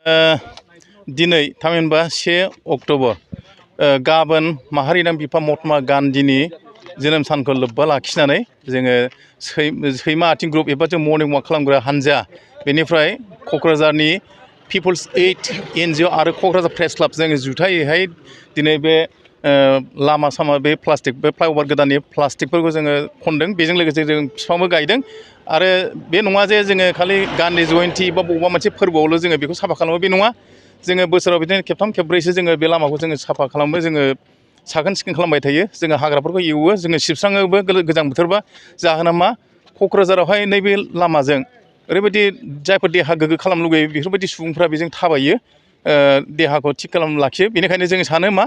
दिनै थामहिनबा 1 अक्ट'बर गाबोन माहारिनां बिफा महात्मा गान्धीनि जोनोम सानखौ लोब्बा लाखिनानै जोङो सैमा आथिं ग्रुप एबा जों मर्निं वाक खालामग्रा हानजा बेनिफ्राय क'क्राझारनि पिपल्स एइड NGO आरो क'क्राझार प्रेस क्लाब जोङो जुथायैहाय दिनै बे लामा सामा बे प्लास्टिक बे फ्लाइअभार गोदाननि प्लास्टिकफोरखौ जोङो खनदों बेजों लोगोसे जों बिफांबो गायदों आरो बे नङा जे जोङो खालि गान्धी जयन्ती बा बबेबा मोनसे फोरबोआवल' जोङो बेखौ साफा खालामो बे नङा जोङो बोसोराव बिदिनो खेबथाम खेबब्रैसो जोङो बे लामाखौ जोङो साफा खालामो जोङो साखोन सिखोन खालामबाय थायो जोङो हाग्राफोरखौ एवो जोङो सिबस्राङोबो गोजां बोथोरबा जाहोना मा क'क्राझारावहाय नैबे लामाजों ओरैबायदि जायफोर देहा गोग्गो खालामनो लुगैयो बेफोरबायदि सुबुंफ्रा बेजों थाबायो देहाखौ थिग खालामना लाखियो बेनिखायनो जों सानो मा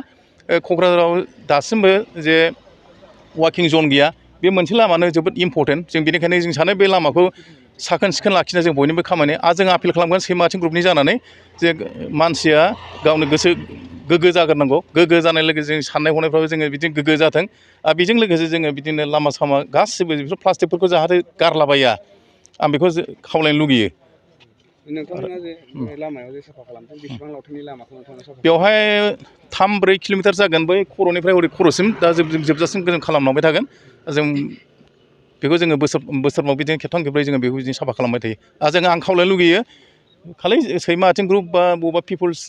क'क्राझाराव दासिमबो जे वाकिं जन गैया बे मोनसे लामानो जोबोद इम्परटेन्ट जों बेनिखायनो जों सानो बे लामाखौ साखोन सिखोन लाखिनाया जों बयनिबो खामानि आरो जों आपिल खालामगोन सैमा आथिं ग्रुपनि जानानै जे मानसिया गावनो गोसो गोग्गो जाग्रोनांगौ गोग्गो जानाय लोगोसे जों साननाय हनायफ्राबो जोङो बिदिनो गोग्गो जाथों आरो बेजों लोगोसे जोङो बिदिनो लामा सामा गासिबो बेफोर प्लास्टिकफोरखौ जाहाथे गारलाबाया आं बेखौ खावलायनो लुगैयो नोंथांमोना जे लामायाव जे साफा खालामदों बेसेबां लावथायनि लामाखौ नोंथांमोना साफा बेवहाय 3-4 किल'मिटार जागोन बै खर'निफ्राय ओरै खर'सिम दा जोबजासिम जों खालामलांबाय थागोन जों बेखौ जोङो बोसोरफ्राव बिदिनो खेबथाम खेबब्रै जोङो बेखौ बिदिनो साफा खालामबाय थायो आरो आं खावलायनो लुगैयो खालि सैमा आथिं ग्रुप बा बबेबा पिपल्स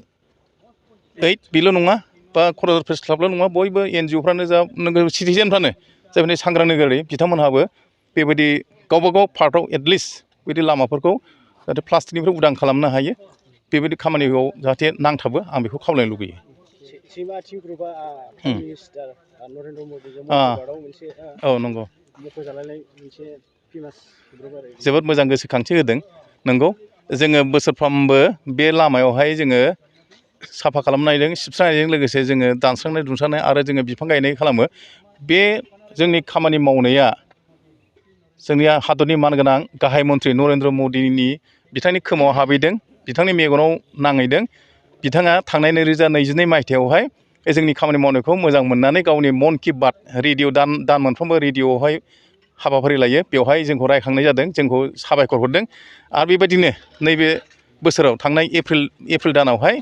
एइड बेल' नङा बा क'क्राझार प्रेस क्लाबल' नङा बयबो NGOफ्रानो जा नोगोर सिटिजेनफ्रानो जायफोरनि सांग्रां नोगोरारि बिथांमोनहाबो बेबायदि गावबा गाव पार्टआव एटलिस्ट बिदि लामाफोरखौ जाहाथे प्लास्टिकनिफ्राय उदां खालामनो हायो बेबायदि खामानिखौ जाहाथे नांथाबो आं बेखौ खावलायनो लुगैयो सैमा आथिं ग्रुपआ मिनिस्टार नरेन्द्र मदिजों मोनसे औ नंगौ मख'जालायनाय मोनसे फेमास ग्रुप आरो जोबोद मोजां गोसोखांथि होदों नंगौ जोङो बोसोरफ्रोमबो बे लामायावहाय जोङो साफा खालामनायजों सिबस्रांनायजों लोगोसे जोङो दानस्रांनाय दुनस्रांनाय आरो जोङो बिफां गायनाय खालामो बे जोंनि खामानि मावनाया जोंनि हादरनि मानगोनां गाहाय मन्थ्रि नरेन्द्र मदिनि बिथांनि खोमायाव हाबहैदों बिथांनि मेगनाव नांहैदों बिथाङा थांनाय 2022 मायथाइयावहाय जोंनि खामानि मावनायखौ मोजां मोननानै गावनि मन कि बात रेडिअ दान मोनफ्रोमबो रेडिअआवहाय हाबाफारि लायो बेवहाय जोंखौ रायखांनाय जादों जोंखौ साबायखर हरदों आरो बेबायदिनो नैबे बोसोराव थांनाय एप्रिल दानावहाय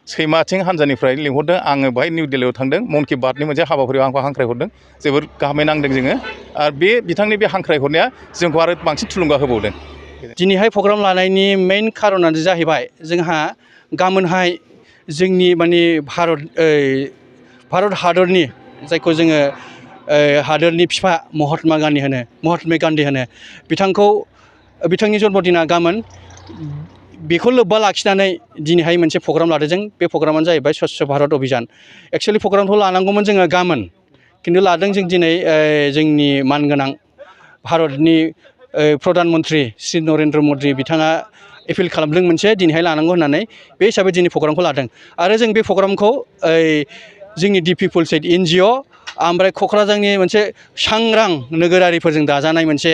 सैमा आथिं हानजानिफ्राय लिंहरदों आङो बेहाय निउ दिल्लीयाव थांदों मन कि बातनि मोनसे हाबाफारियाव आंखौ हांख्रायहरदों जोबोर गाहामै नांदों जोङो आरो बिथांनि बे हांख्रायहरनाया जोंखौ आरो बांसिन थुलुंगा होबावदों दिनैहाय प्रग्राम लानायनि मेइन खारनानो जाहैबाय जोंहा गाबोनहाय जोंनि माने भारत हादरनि जायखौ जोङो हादरनि बिफा महात्मा गान्धी होनो बिथांनि जन्मदिना गाबोन बेखौ लोब्बा लाखिनानै दिनैहाय मोनसे प्रग्राम लादों जों बे प्रग्रामानो जाहैबाय स्वच्छ भारत अभियान एक्सुवेलि प्रग्रामखौ लानांगौमोन जोङो गाबोन खिन्थु लादों जों दिनै जोंनि मानगोनां भारतनि प्रधान मन्त्रि श्री नरेन्द्र मदि बिथाङा एपिल खालामदों मोनसे दिनैहाय लानांगौ होननानै बे हिसाबै दिनै प्रग्रामखौ लादों आरो जों बे प्रग्रामखौ जोंनि पिपल्स एइड NGO ओमफ्राय क'क्राझारनि मोनसे सांग्रां नोगोरारिफोरजों दाजानाय मोनसे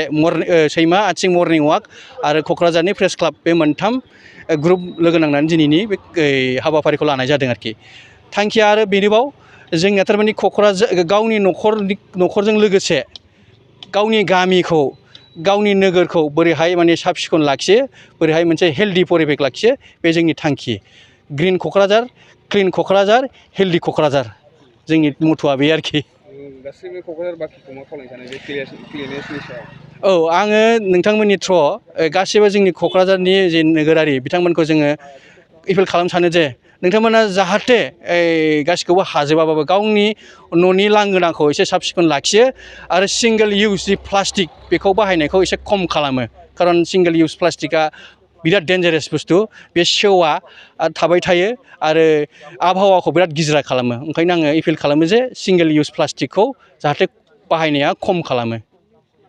सैमा आथिं मर्निं वाक आरो क'क्राझारनि प्रेस क्लाब बे मोनथाम ग्रुप लोगो नांनानै दिनैनि बे हाबाफारिखौ लानाय जादों आरोखि थांखिया आरो बेनोबाव जोंनिया थारमाने क'क्राझार गावनि न'खरजों लोगोसे गावनि गामिखौ गावनि नोगोरखौ बोरैहाय माने साब सिखोन लाखियो बोरैहाय मोनसे हेल्दि परिबेक लाखियो बे जोंनि थांखि green Kokrajhar clean Kokrajhar healthy Kokrajhar जोंनि मथ'आ बे आरोखि गासैबो क'क्राझार बाखिखौ मा खावलायनो सानो बे क्लिनेसनि सायाव औ आङो नोंथांमोननि गासैबो जोंनि क'क्राझारनि जे नोगोरारि बिथांमोनखौ जोङो एपिल खालामनो सानो जे नोंथांमोना जाहाथे गासिखौबो हाजोबाबाबो गावनि न'नि लांगोनाखौ एसे साब सिखोन लाखियो आरो सिंगोल इउज जि प्लास्टिक बेखौ बाहायनायखौ एसे खम खालामो खारन सिंगोल इउज प्लास्टिकआ बिराद डेन्जारेस बुस्थु बे सेवा थाबाय थायो आरो आबहावाखौ बिराद गिज्रा खालामो ओंखायनो आङो एपिल खालामो जे सिंगोल इउज प्लास्टिकखौ जाहाथे बाहायनाया खम खालामो